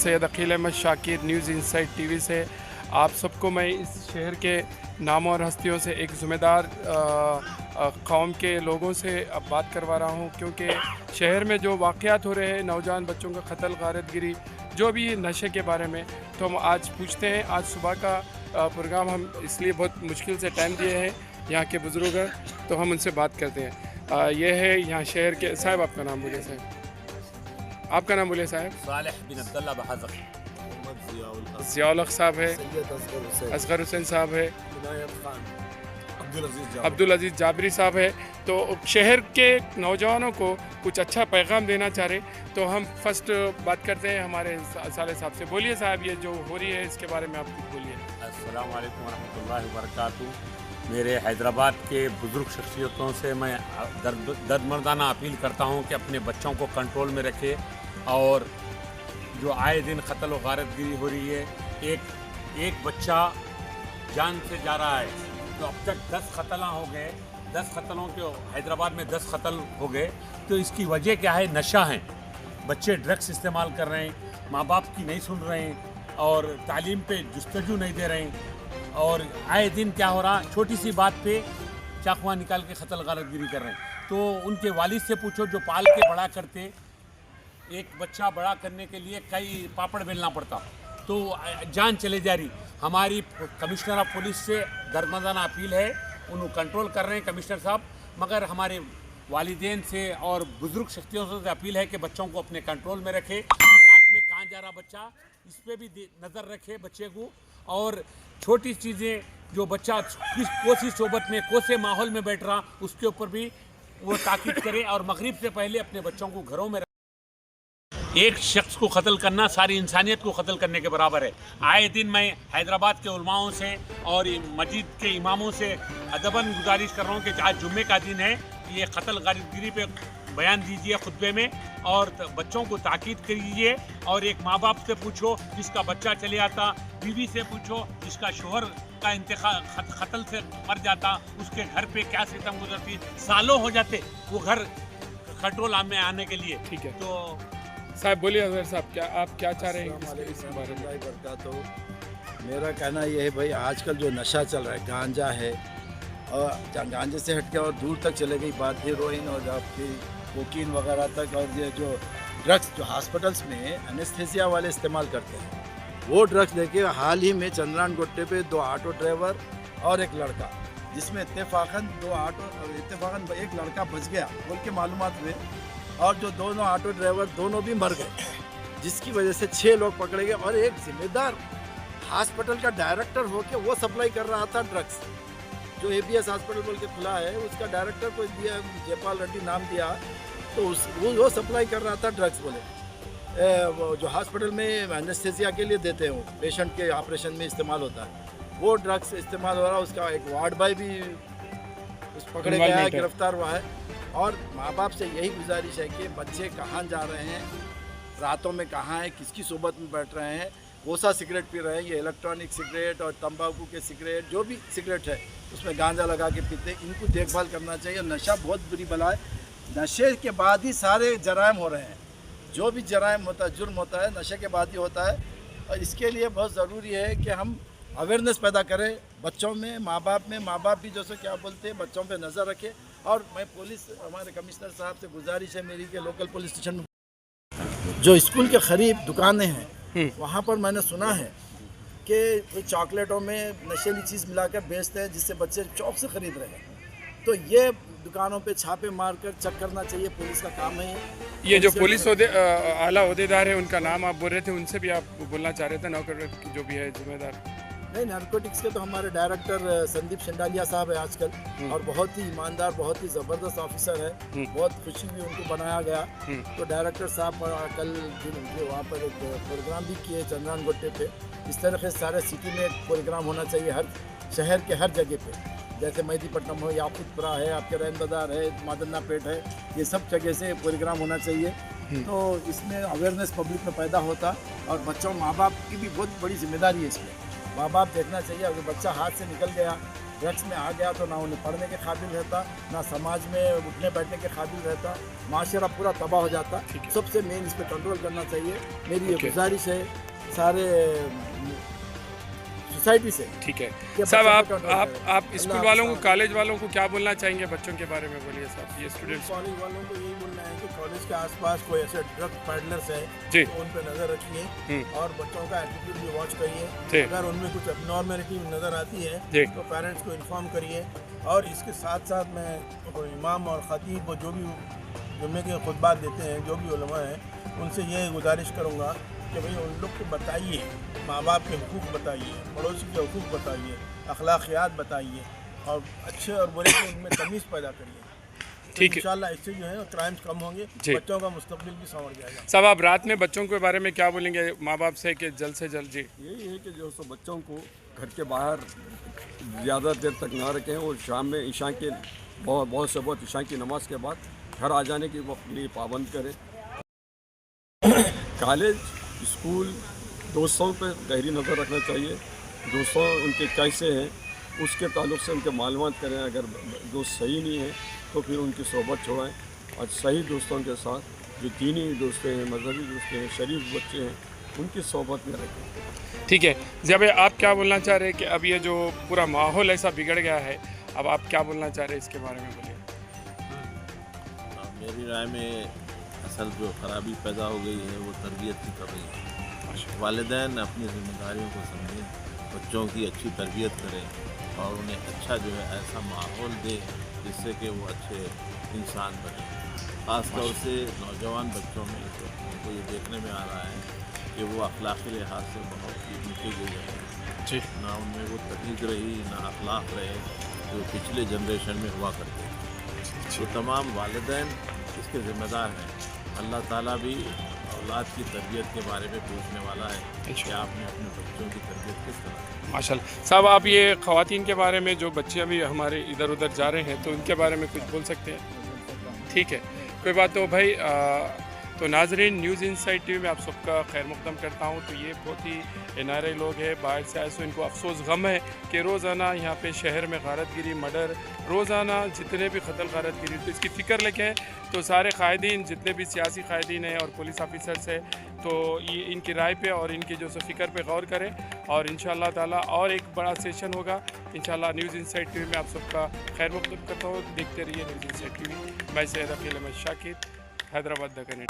Syed Aqeel Ahmed Shakir news inside TV से आप सबको मैं इस शहर के नामों और हस्तियों से एक ज़िम्मेदार कौम के लोगों से अब बात करवा रहा हूँ, क्योंकि शहर में जो वाक़यात हो रहे हैं, नौजवान बच्चों का कत्ल, गारतगिरी, जो भी नशे के बारे में, तो हम आज पूछते हैं। आज सुबह का प्रोग्राम हम इसलिए बहुत मुश्किल से टाइम दिए हैं यहाँ के बुज़ुर्ग, तो हम उनसे बात करते हैं। ये है यहाँ शहर के साहब, आपका नाम बोलिए साहब, आपका नाम बोलिए साहब। सालेह बिन अब्दुल्ला बहाज़र, ज़ियाउल हक साहब है, असगर हुसैन साहब है, अब्दुल अजीज़ जाबरी साहब है। तो शहर के नौजवानों को कुछ अच्छा पैगाम देना चाह रहे, तो हम फर्स्ट बात करते हैं हमारे साले साहब से। बोलिए साहब, ये जो हो रही है इसके बारे में आप कुछ बोलिए। अस्सलाम वालेकुम वरहमतुल्लाहि वबरकातुहू। मेरे हैदराबाद के बुज़ुर्ग शख्सियतों से मैं दर्दमर्दाना अपील करता हूँ कि अपने बच्चों को कंट्रोल में रखे, और जो आए दिन कत्ल और गारतगिरी हो रही है, एक बच्चा जान से जा रहा है, तो अब तक 10 कत्ल हो गए, 10 कत्लों के हैदराबाद में 10 कत्ल हो गए। तो इसकी वजह क्या है? नशा है। बच्चे ड्रग्स इस्तेमाल कर रहे हैं, माँ बाप की नहीं सुन रहे हैं, और तालीम पे जुस्तजू नहीं दे रहे हैं, और आए दिन क्या हो रहा, छोटी सी बात पे चाकुआ निकाल के कत्ल गारतगिरी कर रहे हैं। तो उनके वालिद से पूछो जो पाल के बड़ा करते, एक बच्चा बड़ा करने के लिए कई पापड़ बेलना पड़ता, तो जान चले जा रही। हमारी कमिश्नर ऑफ पुलिस से दर्दमर्दाना अपील है, उन्हें कंट्रोल कर रहे हैं कमिश्नर साहब, मगर हमारे वालिदैन से और बुज़ुर्ग शख्सियतों से अपील है कि बच्चों को अपने कंट्रोल में रखे। रात में कहाँ जा रहा बच्चा, इस पर भी नज़र रखे बच्चे को, और छोटी चीज़ें जो बच्चा किस कोसी सोबत में कोसे माहौल में बैठ रहा, उसके ऊपर भी वो ताकीद करे, और मगरिब से पहले अपने बच्चों को घरों में। एक शख्स को कत्ल करना सारी इंसानियत को कत्ल करने के बराबर है। आए दिन मैं हैदराबाद के उलमाओं से और मस्जिद के इमामों से अदबन गुजारिश कर रहा हूँ कि आज जुम्मे का दिन है, ये कत्ल गारतगिरी पे बयान दीजिए खुतबे में, और बच्चों को ताकीद कीजिए। और एक माँ बाप से पूछो जिसका बच्चा चले आता, बीवी से पूछो जिसका शोहर का कत्ल से मर जाता, उसके घर पे क्या सितम गुजरती, सालों हो जाते वो घर कंट्रोल में आने के लिए। ठीक है, तो साहब बोलिए। अजहर साहब, क्या आप क्या चाह रहे हैं इस बारे में? तो मेरा कहना ये है भाई, आजकल जो नशा चल रहा है, गांजा है, और गांजे से हट के और दूर तक चले गई बात, हेरोइन और आपकी कोकीन वगैरह तक, और ये जो ड्रग्स जो हॉस्पिटल्स में एनेस्थीसिया वाले इस्तेमाल करते हैं, वो ड्रग्स देखिए। हाल ही में चंद्रान गुट्टे पे 2 ऑटो ड्राइवर और एक लड़का, जिसमें इत्तेफाकन एक लड़का बच गया बोल के मालूमात हुए, और जो दोनों ऑटो ड्राइवर दोनों भी मर गए, जिसकी वजह से 6 लोग पकड़े गए। और एक जिम्मेदार हॉस्पिटल का डायरेक्टर होके वो सप्लाई कर रहा था ड्रग्स, जो ABS हॉस्पिटल बोल के खुला है, उसका डायरेक्टर को दिया, जयपाल रेड्डी नाम दिया, तो वो सप्लाई कर रहा था ड्रग्स बोले। वो जो हॉस्पिटल में एनेस्थीसिया के लिए देते हैं, वो पेशेंट के ऑपरेशन में इस्तेमाल होता है, वो ड्रग्स इस्तेमाल हो रहा है। उसका एक वार्ड बॉय भी पकड़े गया है, गिरफ्तार हुआ है। और माँ बाप से यही गुजारिश है कि बच्चे कहाँ जा रहे हैं, रातों में कहाँ हैं, किसकी सोबत में बैठ रहे हैं, कोसा सिगरेट पी रहे हैं, ये इलेक्ट्रॉनिक सिगरेट और तंबाकू के सिगरेट, जो भी सिगरेट है उसमें गांजा लगा के पीते, इनको देखभाल करना चाहिए। नशा बहुत बुरी बला है, नशे के बाद ही सारे जराइम हो रहे हैं, जो भी जराइम होता है, जुर्म होता है, नशे के बाद ही होता है। और इसके लिए बहुत ज़रूरी है कि हम अवेयरनेस पैदा करें बच्चों में, माँ बाप भी जैसे क्या बोलते हैं, बच्चों पे नज़र रखें। और मैं पुलिस, हमारे कमिश्नर साहब से गुजारिश है मेरी कि लोकल पुलिस स्टेशन में जो स्कूल के करीब दुकानें हैं, वहाँ पर मैंने सुना है कि चॉकलेटों में नशीली चीज़ मिलाकर बेचते हैं, जिससे बच्चे चौक से ख़रीद रहे हैं। तो ये दुकानों पे छापे मारकर चेक करना चाहिए, पुलिस का काम है ये जो पुलिस आला ओहदेदार है, उनका नाम आप बोल रहे थे, उनसे भी आप बोलना चाह रहे थे, नौकर जो भी है जिम्मेदार? नहीं, नारकोटिक्स के तो हमारे डायरेक्टर संदीप शेंडालिया साहब है आजकल, और बहुत ही ईमानदार, बहुत ही ज़बरदस्त ऑफिसर है, बहुत खुशी हुई उनको बनाया गया। तो डायरेक्टर साहब कल जो वहाँ पर एक प्रोग्राम भी किए चंद्रान गुट्टे पे, इस तरह से सारे सिटी में एक प्रोग्राम होना चाहिए, हर शहर के हर जगह पे, जैसे मेहदीपट्टनम हो, याकूतपुरा है, आपके रैन बाज़ार है, मादन्ना पेट है, ये सब जगह से प्रोग्राम होना चाहिए। तो इसमें अवेयरनेस पब्लिक में पैदा होता, और बच्चों माँ बाप की भी बहुत बड़ी जिम्मेदारी है इसमें। माँ बाप देखना चाहिए। अगर बच्चा हाथ से निकल गया, ड्रग्स में आ गया, तो ना उन्हें पढ़ने के काबिल रहता, ना समाज में उठने बैठने के काबिल रहता, माशरा पूरा तबाह हो जाता। सबसे मेन इस पर कंट्रोल करना चाहिए। मेरी ये गुजारिश है सारे सोसाइटी से। ठीक है कि साहब, बच्चों पे आप कंट्रोल आप करें। स्कूल अल्लाह वालों को, हाफ़िज़। कॉलेज वालों को क्या बोलना चाहेंगे बच्चों के बारे में? बोलिए साहब, ये स्टूडेंट्स। कॉलेज वालों को यही बोलना है कि कॉलेज के आसपास कोई ऐसे ड्रग पैडलर्स है जी। तो उन पर नज़र रखिए और बच्चों का एटीट्यूड भी वॉच जी। करिए। अगर उनमें कुछ एबनॉर्मेलिटी नज़र आती है जी। तो पेरेंट्स को इन्फॉर्म करिए। और इसके साथ साथ मैं इमाम और ख़तीब जो भी जुम्मे के खुतबात देते हैं, जो भी उलमा हैं, उनसे ये गुजारिश करूँगा कि भाई उन लोग को बताइए, माँ बाप के हुकूक बताइए, पड़ोसी के हुकूक बताइए, अखलाकियात बताइए और अच्छे और बुरे के उनमें तमीज़ पैदा करिए। ठीक है। इंशाल्लाह इससे जो है क्राइम्स कम होंगे, जी। बच्चों का मुस्तकबिल भी संवर जाएगा। साहब, आप रात में बच्चों के बारे में क्या बोलेंगे माँ बाप से कि जल्द से जल्द? जी। यही है कि जो सो बच्चों को घर के बाहर ज़्यादा देर तक ना रखें और शाम में ईशा के बहुत से बहुत ईशा की नमाज के बाद घर आ जाने की वो लिए पाबंद करें। कॉलेज, स्कूल, दोस्तों पे गहरी नज़र रखना चाहिए। दोस्तों उनके कैसे हैं उसके ताल्लुक़ से उनके मालूमात करें। अगर दोस्त सही नहीं है तो फिर उनकी सोबत छोड़ाएं और सही दोस्तों के साथ, जो दीनी दोस्तें हैं, मजहबी दोस्तें हैं, शरीफ बच्चे हैं, उनकी सोबत में रखें। ठीक है ज़िया भाई, आप क्या बोलना चाह रहे हैं कि अब ये जो पूरा माहौल ऐसा बिगड़ गया है, अब आप क्या बोलना चाह रहे हैं इसके बारे में? बोलिए। मेरी राय में असल जो ख़राबी पैदा हो गई है वो तरबियत की कमी है। वालिदैन अपनी ज़िम्मेदारियों को समझें, बच्चों की अच्छी तरबियत करें और उन्हें अच्छा जो है ऐसा माहौल दें जिससे कि वो अच्छे इंसान बने। ख़ास तौर से नौजवान बच्चों में इस वक्त उनको ये देखने में आ रहा है कि वो अखलाक़ी लिहाज से बहुत ही नीचे गिर रहे हैं। जी। ना उनमें वो तमीज़ रही, ना अखलाक़ रहे जो पिछले जनरेशन में हुआ करते थे। तो तमाम वालिदैन इसके ज़िम्मेदार हैं। अल्लाह ताला भी औलाद की तरबियत के बारे में पूछने वाला है कि आपने अपने बच्चों की तरबियत किस तरह की। माशाल्लाह। साहब, आप ये ख़वातीन के बारे में, जो बच्चे अभी हमारे इधर उधर जा रहे हैं, तो उनके बारे में कुछ बोल सकते हैं? ठीक है, कोई बात। तो भाई तो नाज़रीन, न्यूज़ इनसाइट टीवी में आप सबका खैर मक़दम करता हूँ। तो ये बहुत ही एनआरआई लोग हैं, बाहर से आए, सो इनको अफसोस गम है कि रोज़ाना यहाँ पे शहर में गारतगिरी, मर्डर, रोज़ाना जितने भी कत्ल गारतगिरी, तो इसकी फ़िक्र लेके तो सारे कायदीन, जितने भी सियासी कायदीन हैं और पुलिस ऑफिसर्स हैं, तो ये इनकी राय पे और इनकी जो सो फ़िक्र पे गौर करें। और इंशाअल्लाह ताला और एक बड़ा सेशन होगा इंशाअल्लाह। न्यूज़ इनसाइट टीवी में आप सबका खैर मक़दम करता हूँ। देखते रहिए न्यूज़ इनसाइट टीवी। मैं सैयद अकील अहमद शाकिर, हैदराबाद द कनेक्ट।